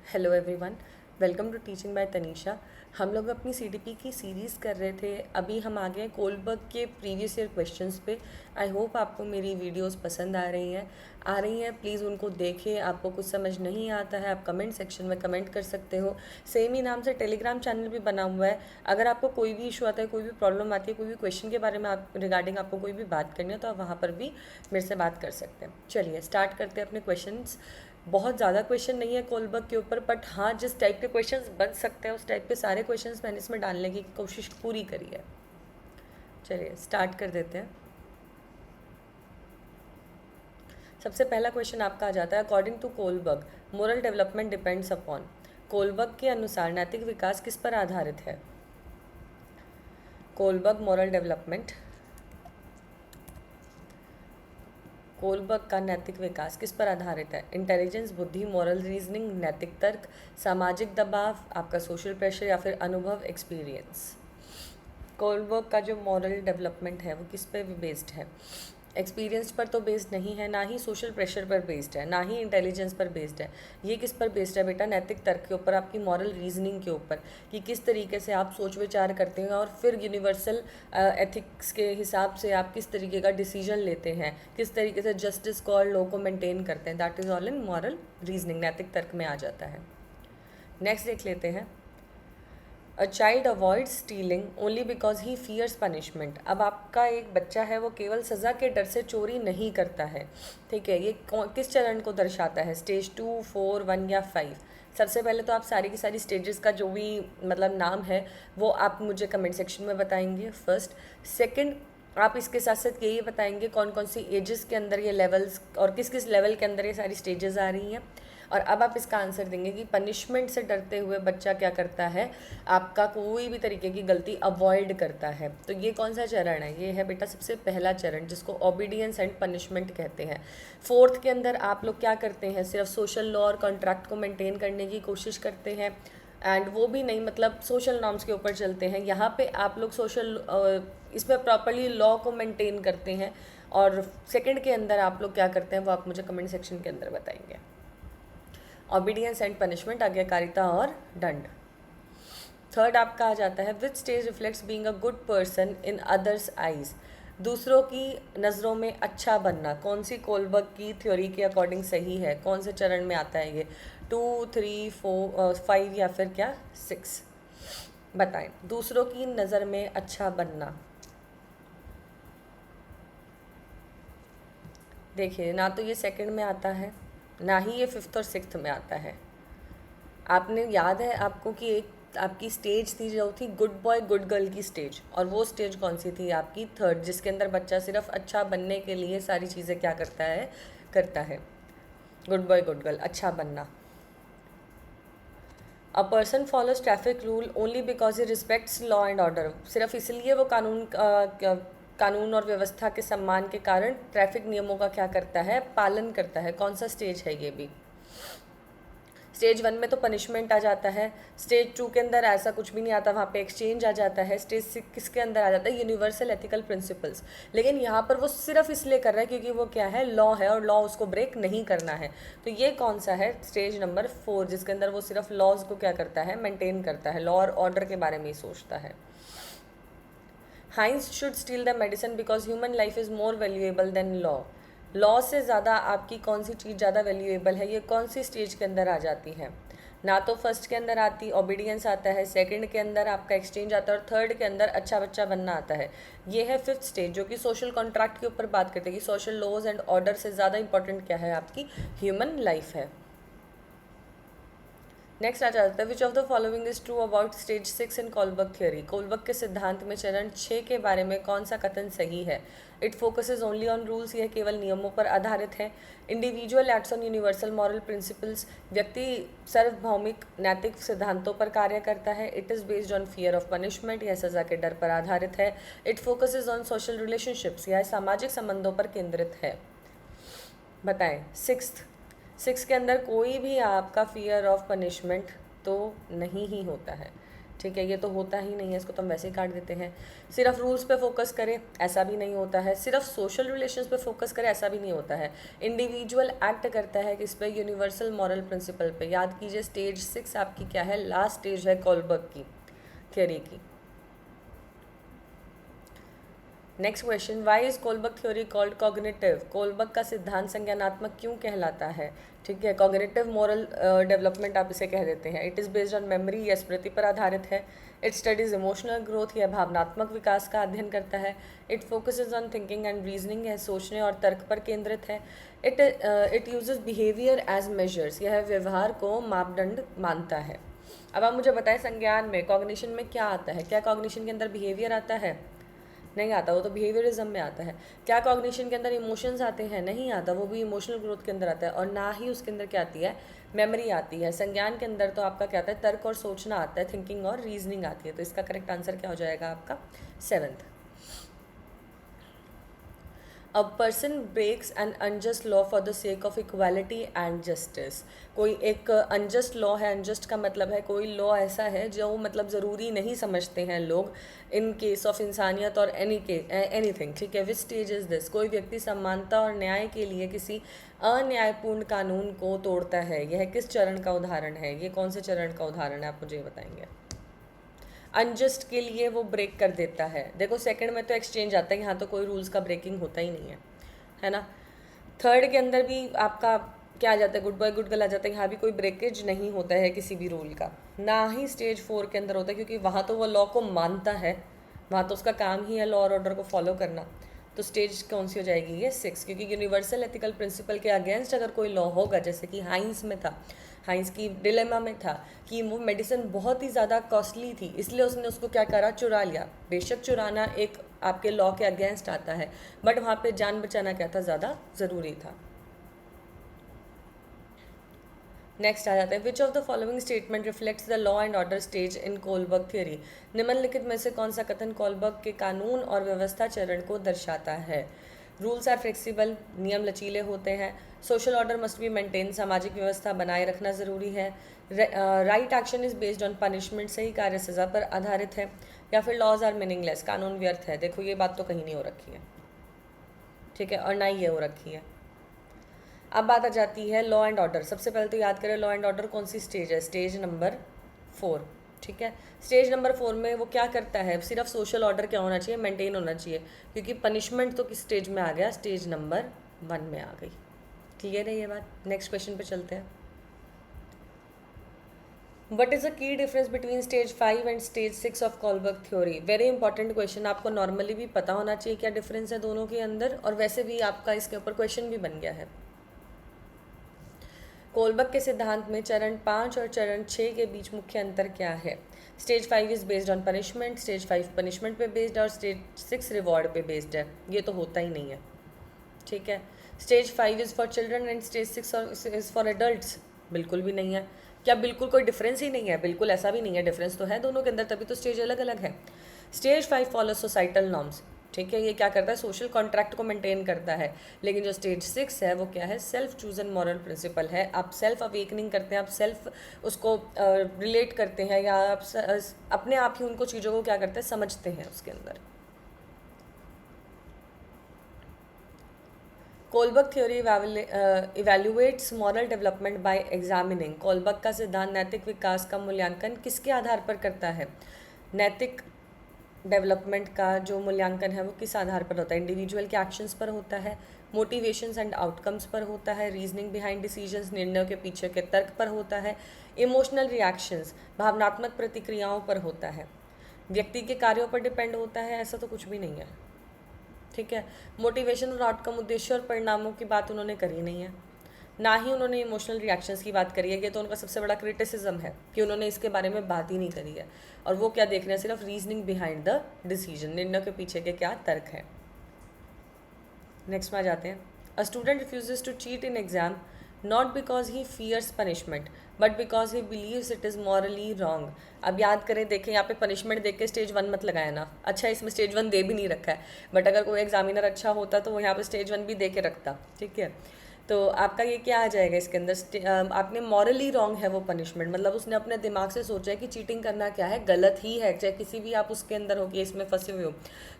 Hello everyone, welcome to teaching by Tanisha. हम लोग अपनी सीटीपी की सीरीज़ कर रहे थे। अभी हम आ गए कोलबर्ग के प्रीवियस ईयर क्वेश्चंस पे। आई होप आपको मेरी वीडियोस पसंद आ रही हैं। प्लीज़ उनको देखें। आपको कुछ समझ नहीं आता है आप कमेंट सेक्शन में कमेंट कर सकते हो। सेम ही नाम से टेलीग्राम चैनल भी बना हुआ है। अगर आपको कोई भी इशू आता है, कोई भी प्रॉब्लम आती है, कोई भी क्वेश्चन के बारे में आप रिगार्डिंग आपको कोई भी बात करनी है, तो आप वहाँ पर भी मेरे से बात कर सकते हैं। चलिए स्टार्ट करते हैं अपने क्वेश्चंस। बहुत ज़्यादा क्वेश्चन नहीं है कोलबर्ग के ऊपर, बट हाँ जिस टाइप के क्वेश्चंस बन सकते हैं उस टाइप के सारे क्वेश्चंस मैंने इसमें डालने की कोशिश पूरी करी है। चलिए स्टार्ट कर देते हैं। सबसे पहला क्वेश्चन आपका आ जाता है, according to Kohlberg moral development depends upon. Kohlberg के अनुसार नैतिक विकास किस पर आधारित है? कोलबर्ग का नैतिक विकास किस पर आधारित है? इंटेलिजेंस, बुद्धि, मॉरल रीजनिंग, नैतिक तर्क, सामाजिक दबाव, आपका सोशल प्रेशर या फिर अनुभव, एक्सपीरियंस। कोलबर्ग का जो मॉरल डेवलपमेंट है वो किस पे बेस्ड है? एक्सपीरियंस पर तो बेस्ड नहीं है, ना ही सोशल प्रेशर पर बेस्ड है, ना ही इंटेलिजेंस पर बेस्ड है। ये किस पर बेस्ड है बेटा? नैतिक तर्क के ऊपर, आपकी मॉरल रीजनिंग के ऊपर, कि किस तरीके से आप सोच विचार करते हैं और फिर यूनिवर्सल एथिक्स के हिसाब से आप किस तरीके का डिसीजन लेते हैं, किस तरीके से जस्टिस को और लॉ को मेंटेन करते हैं। That is all in moral reasoning, नैतिक तर्क में आ जाता है। नेक्स्ट देख लेते हैं, a child avoid stealing only because he fears punishment. अब आपका एक बच्चा है वो केवल सज़ा के डर से चोरी नहीं करता है, ठीक है। ये किस चरण को दर्शाता है? स्टेज 2, 4, 1 या 5? सबसे पहले तो आप सारी की सारी स्टेजेस का जो भी मतलब नाम है वो आप मुझे कमेंट सेक्शन में बताएंगे फर्स्ट। सेकंड, आप इसके साथ साथ यही बताएंगे कौन कौन सी एजेस के अंदर ये लेवल्स और किस किस लेवल के अंदर ये सारी स्टेजेस आ रही हैं। और अब आप इसका आंसर देंगे कि पनिशमेंट से डरते हुए बच्चा क्या करता है, आपका कोई भी तरीके की गलती अवॉइड करता है। तो ये कौन सा चरण है? ये है बेटा सबसे पहला चरण, जिसको ओबीडियंस एंड पनिशमेंट कहते हैं। फोर्थ के अंदर आप लोग क्या करते हैं? सिर्फ सोशल लॉ और कॉन्ट्रैक्ट को मेंटेन करने की कोशिश करते हैं, एंड वो भी नहीं, मतलब सोशल नॉर्म्स के ऊपर चलते हैं। यहाँ पे आप लोग सोशल इसमें प्रॉपरली लॉ को मेंटेन करते हैं। और सेकंड के अंदर आप लोग क्या करते हैं वो आप मुझे कमेंट सेक्शन के अंदर बताएंगे। ओबीडियंस एंड पनिशमेंट, आज्ञाकारिता और दंड। थर्ड आपका आ जाता है, which stage reflects being a good person in others eyes. दूसरों की नज़रों में अच्छा बनना कौन सी कोलबर्ग की थ्योरी के अकॉर्डिंग सही है? कौन से चरण में आता है ये? 2, 3, 4, 5 या फिर क्या 6? बताएं। दूसरों की नज़र में अच्छा बनना, देखिए ना तो ये सेकंड में आता है, ना ही ये फिफ्थ और सिक्स्थ में आता है। आपने याद है आपको कि एक आपकी स्टेज थी जो थी गुड बॉय गुड गर्ल की स्टेज, और वो स्टेज कौन सी थी? आपकी थर्ड, जिसके अंदर बच्चा सिर्फ अच्छा बनने के लिए सारी चीज़ें क्या करता है। गुड बॉय गुड गर्ल, अच्छा बनना। A person follows traffic rule only because he respects law and order. सिर्फ इसलिए वो कानून और व्यवस्था के सम्मान के कारण ट्रैफिक नियमों का क्या करता है? पालन करता है। कौन सा स्टेज है ये भी? स्टेज 1 में तो पनिशमेंट आ जाता है, स्टेज 2 के अंदर ऐसा कुछ भी नहीं आता, वहाँ पे एक्सचेंज आ जाता है, स्टेज 6 किसके अंदर आ जाता है? Universal ethical principles. लेकिन यहाँ पर वो सिर्फ इसलिए कर रहा है क्योंकि वो क्या है? लॉ है, और लॉ उसको ब्रेक नहीं करना है। तो ये कौन सा है? स्टेज नंबर 4, जिसके अंदर वो सिर्फ लॉज को क्या करता है? मेंटेन करता है, लॉ और ऑर्डर के बारे में ही सोचता है। Heinz should steal the medicine because human life is more valuable than law. Law से ज़्यादा आपकी कौन सी चीज़ ज़्यादा वैल्यूएबल है? ये कौन सी स्टेज के अंदर आ जाती है? ना तो फर्स्ट के अंदर आती ओबीडियंस आता है, सेकंड के अंदर आपका एक्सचेंज आता है, और थर्ड के अंदर अच्छा बच्चा बनना आता है। ये है फिफ्थ स्टेज, जो कि सोशल कॉन्ट्रैक्ट के ऊपर बात करते हैं कि सोशल लॉज एंड ऑर्डर से ज़्यादा इंपॉर्टेंट क्या है? आपकी ह्यूमन लाइफ है। नेक्स्ट आ जाता है, which of the following is true about stage 6 in Kohlberg theory. Kohlberg के सिद्धांत में चरण 6 के बारे में कौन सा कथन सही है? It focuses only on rules, यह केवल नियमों पर आधारित है। Individual acts on universal moral principles, व्यक्ति सार्वभौमिक नैतिक सिद्धांतों पर कार्य करता है। It is based on fear of punishment, यह सज़ा के डर पर आधारित है। It focuses on social relationships, यह सामाजिक संबंधों पर केंद्रित है। बताएं। सिक्स के अंदर कोई भी आपका फियर ऑफ पनिशमेंट तो नहीं ही होता है। ठीक है, ये तो होता ही नहीं है, इसको तो हम वैसे ही काट देते हैं। सिर्फ रूल्स पे फोकस करें, ऐसा भी नहीं होता है। सिर्फ सोशल रिलेशंस पे फोकस करें, ऐसा भी नहीं होता है। इंडिविजुअल एक्ट करता है किस पे, यूनिवर्सल मॉरल प्रिंसिपल पे। याद कीजिए स्टेज 6 आपकी क्या है, लास्ट स्टेज है कोलबर्ग की थ्योरी की। Next question, why is Kohlberg theory called cognitive? Kohlberg का सिद्धांत संज्ञानात्मक क्यों कहलाता है? ठीक है, कॉग्निटिव मॉरल डेवलपमेंट आप इसे कह देते हैं। It is based on memory, या स्मृति पर आधारित है। इट स्टडीज इमोशनल ग्रोथ, या भावनात्मक विकास का अध्ययन करता है। It focuses on thinking and reasoning, है सोचने और तर्क पर केंद्रित है। It uses behaviour as measures, यह व्यवहार को मापदंड मानता है। अब आप मुझे बताएं, संज्ञान में कॉग्निशन में क्या आता है? क्या कॉग्निशन के अंदर बिहेवियर आता है? नहीं आता, वो तो बिहेवियरिज्म में आता है। क्या कॉग्निशन के अंदर इमोशंस आते हैं? नहीं आता, वो भी इमोशनल ग्रोथ के अंदर आता है। और ना ही उसके अंदर क्या आती है, मेमोरी आती है। संज्ञान के अंदर तो आपका क्या आता है, तर्क और सोचना आता है, थिंकिंग और रीजनिंग आती है। तो इसका करेक्ट आंसर क्या हो जाएगा आपका 7th। A person breaks an unjust law for the sake of equality and justice. कोई एक अनजस्ट लॉ है, अनजस्ट का मतलब है कोई लॉ ऐसा है जो मतलब ज़रूरी नहीं समझते हैं लोग, इन केस ऑफ इंसानियत और एनीथिंग। ठीक है, विच स्टेज इज़ दिस? कोई व्यक्ति समानता और न्याय के लिए किसी अन्यायपूर्ण कानून को तोड़ता है, यह किस चरण का उदाहरण है? ये कौन से चरण का उदाहरण है, आप मुझे बताएंगे। अनजस्ट के लिए वो ब्रेक कर देता है। देखो सेकंड में तो एक्सचेंज आता है, यहाँ तो कोई रूल्स का ब्रेकिंग होता ही नहीं है ना। थर्ड के अंदर भी आपका क्या आ जाता है, गुड बॉय गुड गर्ल आ जाता है। यहाँ भी कोई ब्रेकेज नहीं होता है किसी भी रूल का। ना ही स्टेज 4 के अंदर होता है, क्योंकि वहाँ तो वो लॉ को मानता है, वहाँ तो उसका काम ही है लॉ और ऑर्डर को फॉलो करना। तो स्टेज कौन सी हो जाएगी, ये 6, क्योंकि यूनिवर्सल एथिकल प्रिंसिपल के अगेंस्ट अगर कोई लॉ होगा, जैसे कि हाइंस में था, हाइंस की डिलेमा में था कि वो मेडिसिन बहुत ही ज़्यादा कॉस्टली थी, इसलिए उसने उसको क्या करा, चुरा लिया। बेशक चुराना एक आपके लॉ के अगेंस्ट आता है, बट वहाँ पे जान बचाना क्या था, ज़्यादा ज़रूरी था। नेक्स्ट आ जाता है, which of the following statement reflects the law and order stage in Kohlberg theory? निम्नलिखित में से कौन सा कथन कोलबर्ग के कानून और व्यवस्था चरण को दर्शाता है? रूल्स आर फ्लेक्सिबल, नियम लचीले होते हैं। Social order must be maintain, सामाजिक व्यवस्था बनाए रखना ज़रूरी है। Right action is based on punishment, सही कार्य सज़ा पर आधारित है। या फिर लॉज आर मीनिंगलेस, कानून व्यर्थ है। देखो ये बात तो कहीं नहीं हो रखी है, ठीक है, और ना ही ये हो रखी है। अब बात आ जाती है लॉ एंड ऑर्डर। सबसे पहले तो याद करें लॉ एंड ऑर्डर कौन सी स्टेज है, स्टेज नंबर 4। ठीक है, स्टेज नंबर 4 में वो क्या करता है, सिर्फ सोशल ऑर्डर क्या होना चाहिए, मेंटेन होना चाहिए, क्योंकि पनिशमेंट तो किस स्टेज में आ गया, स्टेज नंबर 1 में आ गई। क्लियर है ये बात? नेक्स्ट क्वेश्चन पे चलते हैं। What is the key difference between stage 5 and stage 6 of Kohlberg theory? Very important question, आपको नॉर्मली भी पता होना चाहिए क्या डिफरेंस है दोनों के अंदर, और वैसे भी आपका इसके ऊपर क्वेश्चन भी बन गया है। कोलबर्ग के सिद्धांत में चरण 5 और चरण 6 के बीच मुख्य अंतर क्या है? Stage 5 is based on punishment, stage 5 punishment पे बेस्ड है, और स्टेज 6 रिवॉर्ड पे बेस्ड है। ये तो होता ही नहीं है, ठीक है। Stage 5 is for children and stage 6 is for adults, बिल्कुल भी नहीं है। क्या बिल्कुल कोई डिफरेंस ही नहीं है? बिल्कुल ऐसा भी नहीं है, डिफरेंस तो है दोनों के अंदर, तभी तो स्टेज अलग अलग है। स्टेज 5 फॉलो सोसाइटल नॉर्म्स, ठीक है, ये क्या करता है, सोशल कॉन्ट्रैक्ट को मेंटेन करता है। लेकिन जो स्टेज 6 है वो क्या है, सेल्फ चूजन मॉरल प्रिंसिपल है। आप सेल्फ अवेकनिंग करते हैं, आप सेल्फ उसको रिलेट करते हैं, या आप अपने आप ही उनको चीज़ों को क्या करते हैं, समझते हैं उसके अंदर। Kohlberg theory evaluates moral development bye examining. Kohlberg का सिद्धांत नैतिक विकास का मूल्यांकन किसके आधार पर करता है? नैतिक डेवलपमेंट का जो मूल्यांकन है वो किस आधार पर होता है? इंडिविजुअल के एक्शंस पर होता है, मोटिवेशंस एंड आउटकम्स पर होता है, रीजनिंग बिहाइंड डिसीजंस, निर्णयों के पीछे के तर्क पर होता है, इमोशनल रिएक्शंस, भावनात्मक प्रतिक्रियाओं पर होता है, व्यक्ति के कार्यों पर डिपेंड होता है? ऐसा तो कुछ भी नहीं है, ठीक है। मोटिवेशन और आउटकम, उद्देश्य और परिणामों की बात उन्होंने करी नहीं है, ना ही उन्होंने इमोशनल रिएक्शंस की बात करी है। ये तो उनका सबसे बड़ा क्रिटिसिज्म है कि उन्होंने इसके बारे में बात ही नहीं करी है। और वो क्या देख रहे हैं, सिर्फ रीजनिंग बिहाइंड द डिसीजन, निर्णय के पीछे के क्या तर्क है। नेक्स्ट में आ जाते हैं। A student refuses to cheat in exam not because he fears punishment but because he believes it is morally wrong. अब याद करें, देखें यहाँ पे पनिशमेंट देख के स्टेज 1 मत लगाया ना। अच्छा, इसमें स्टेज 1 दे भी नहीं रखा है, बट अगर कोई एग्जामिनर अच्छा होता तो वो यहाँ पे स्टेज 1 भी दे के रखता, ठीक है। तो आपका ये क्या आ जाएगा इसके अंदर, आपने मॉरली रॉन्ग है वो पनिशमेंट, मतलब उसने अपने दिमाग से सोचा है कि चीटिंग करना क्या है, गलत ही है, चाहे किसी भी आप उसके अंदर हो, केस में फंसे हुए हो।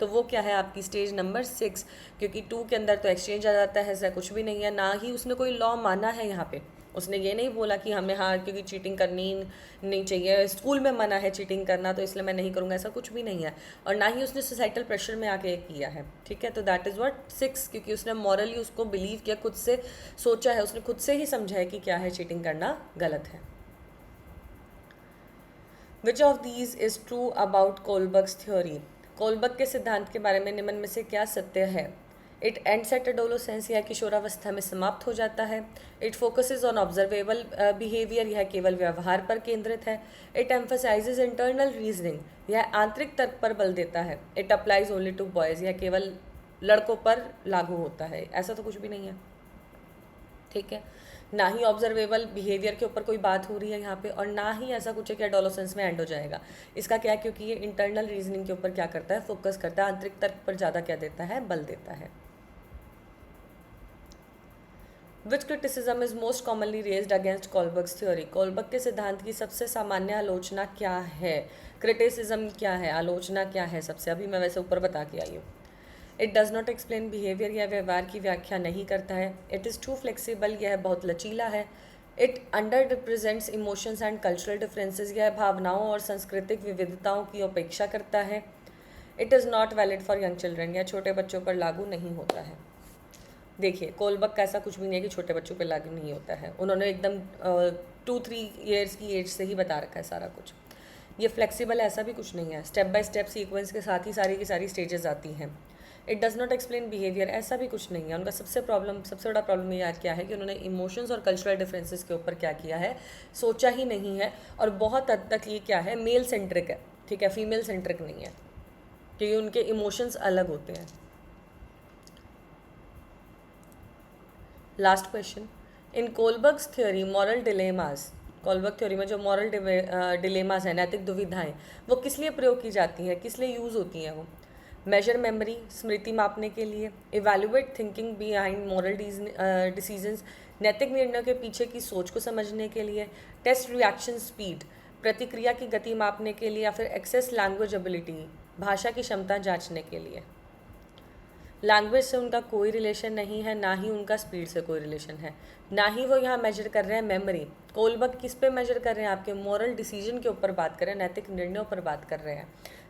तो वो क्या है आपकी स्टेज नंबर 6, क्योंकि 2 के अंदर तो एक्सचेंज आ जाता है, ऐसा कुछ भी नहीं है, ना ही उसने कोई लॉ माना है यहाँ पे। उसने ये नहीं बोला कि हमें हाँ क्योंकि चीटिंग करनी नहीं चाहिए, स्कूल में मना है चीटिंग करना तो इसलिए मैं नहीं करूँगा, ऐसा कुछ भी नहीं है। और ना ही उसने सोसाइटल प्रेशर में आके किया है, ठीक है। तो दैट इज़ व्हाट 6, क्योंकि उसने मॉरली उसको बिलीव किया, खुद से सोचा है, उसने खुद से ही समझा है कि क्या है चीटिंग करना गलत है। Which of these is true about Kohlberg's theory? Kohlberg के सिद्धांत के बारे में निम्न में से क्या सत्य है? इट एंड्स एट एडोलोसेंस, यह किशोरावस्था में समाप्त हो जाता है। It focuses on observable behaviour, यह केवल व्यवहार पर केंद्रित है। इट एम्फोसाइजेज इंटरनल रीजनिंग, यह आंतरिक तर्क पर बल देता है। It applies only to boys, यह केवल लड़कों पर लागू होता है। ऐसा तो कुछ भी नहीं है, ठीक है। ना ही ऑब्जर्वेबल बिहेवियर के ऊपर कोई बात हो रही है यहाँ पे, और ना ही ऐसा कुछ है कि एडोलोसेंस में एंड हो जाएगा। इसका क्या है, क्योंकि ये इंटरनल रीजनिंग के ऊपर क्या करता है, फोकस करता है, आंतरिक तर्क पर ज़्यादा क्या देता है, बल देता है। Which criticism is most commonly raised against Kohlberg's theory? Kohlberg के सिद्धांत की सबसे सामान्य आलोचना क्या है? क्रिटिसिज्म क्या है, आलोचना क्या है सबसे, अभी मैं वैसे ऊपर बता के आई हूँ। It does not explain behaviour, यह व्यवहार की व्याख्या नहीं करता है। इट इज़ टू फ्लेक्सिबल, यह बहुत लचीला है। It under represents emotions and cultural differences, यह भावनाओं और सांस्कृतिक विविधताओं की उपेक्षा करता है। It is not valid for young children, यह छोटे बच्चों पर लागू नहीं होता है। देखिए कोलबर्ग का ऐसा कुछ भी नहीं है कि छोटे बच्चों पे लागू नहीं होता है, उन्होंने एकदम 2-3 ईयर्स की एज से ही बता रखा है सारा कुछ। ये फ्लेक्सिबल है, ऐसा भी कुछ नहीं है, स्टेप बाय स्टेप सीक्वेंस के साथ ही सारी की सारी स्टेजेस आती हैं। It does not explain behaviour, ऐसा भी कुछ नहीं है। उनका सबसे बड़ा प्रॉब्लम ये क्या है कि उन्होंने इमोशंस और कल्चरल डिफरेंसेस के ऊपर क्या किया है, सोचा ही नहीं है। और बहुत हद तक ये क्या है, मेल सेंट्रिक है, ठीक है, फीमेल सेंट्रिक नहीं है, क्योंकि उनके इमोशंस अलग होते हैं। Last question, in Kohlberg's theory moral dilemmas, Kohlberg theory में जो मॉरल डिलेमास है, नैतिक दुविधाएं, वो किस लिए प्रयोग की जाती हैं, किस लिए यूज़ होती हैं वो? मेजर मेमोरी, स्मृति मापने के लिए। Evaluate thinking behind moral decisions, नैतिक निर्णयों के पीछे की सोच को समझने के लिए। टेस्ट रिएक्शन स्पीड, प्रतिक्रिया की गति मापने के लिए। या फिर एक्सेस लैंग्वेज एबिलिटी, भाषा की क्षमता जांचने के लिए। लैंग्वेज से उनका कोई रिलेशन नहीं है, ना ही उनका स्पीड से कोई रिलेशन है, ना ही वो यहाँ मेजर कर रहे हैं मेमोरी। कोलबर्ग किस पे मेजर कर रहे हैं, आपके मॉरल डिसीजन के ऊपर बात कर रहे हैं, नैतिक निर्णयों पर बात कर रहे हैं,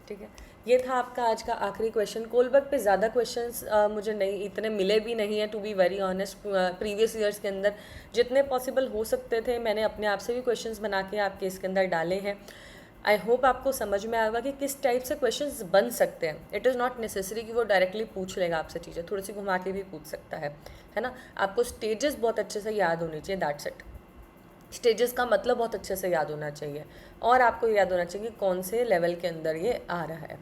ठीक है। ये था आपका आज का आखिरी क्वेश्चन। कोलबर्ग पे ज़्यादा क्वेश्चंस मुझे नहीं इतने मिले भी नहीं है, to be very honest. Previous years के अंदर जितने पॉसिबल हो सकते थे मैंने अपने आप से भी क्वेश्चंस बना के आपके इसके अंदर डाले हैं। आई होप आपको समझ में आएगा कि किस टाइप से क्वेश्चंस बन सकते हैं। इट इज़ नॉट नेसेसरी कि वो डायरेक्टली पूछ लेगा आपसे चीज़ें, थोड़ी सी घुमा के भी पूछ सकता है ना। आपको स्टेजेस बहुत अच्छे से याद होनी चाहिए, दैट्स इट। स्टेजेस का मतलब बहुत अच्छे से याद होना चाहिए, और आपको याद होना चाहिए कि कौन से लेवल के अंदर ये आ रहा है।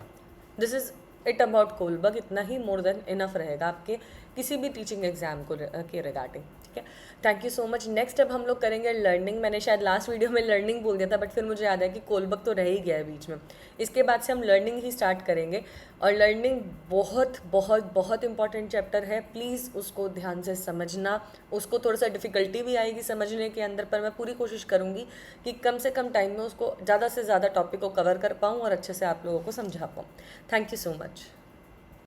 This is it about Kohlberg, इतना ही मोर देन इनफ रहेगा आपके किसी भी टीचिंग एग्जाम को के रिगार्डिंग, ठीक है। Thank you so much. Next अब हम लोग करेंगे लर्निंग। मैंने शायद लास्ट वीडियो में लर्निंग बोल दिया था, बट फिर मुझे याद है कि कोलबर्ग तो रह ही गया है बीच में। इसके बाद से हम लर्निंग ही स्टार्ट करेंगे, और लर्निंग बहुत बहुत बहुत इंपॉर्टेंट चैप्टर है। प्लीज़ उसको ध्यान से समझना। उसको थोड़ा सा डिफ़िकल्टी भी आएगी समझने के अंदर, पर मैं पूरी कोशिश करूँगी कि कम से कम टाइम में उसको ज़्यादा से ज़्यादा टॉपिक को कवर कर पाऊँ और अच्छे से आप लोगों को समझा पाऊँ। Thank you so much.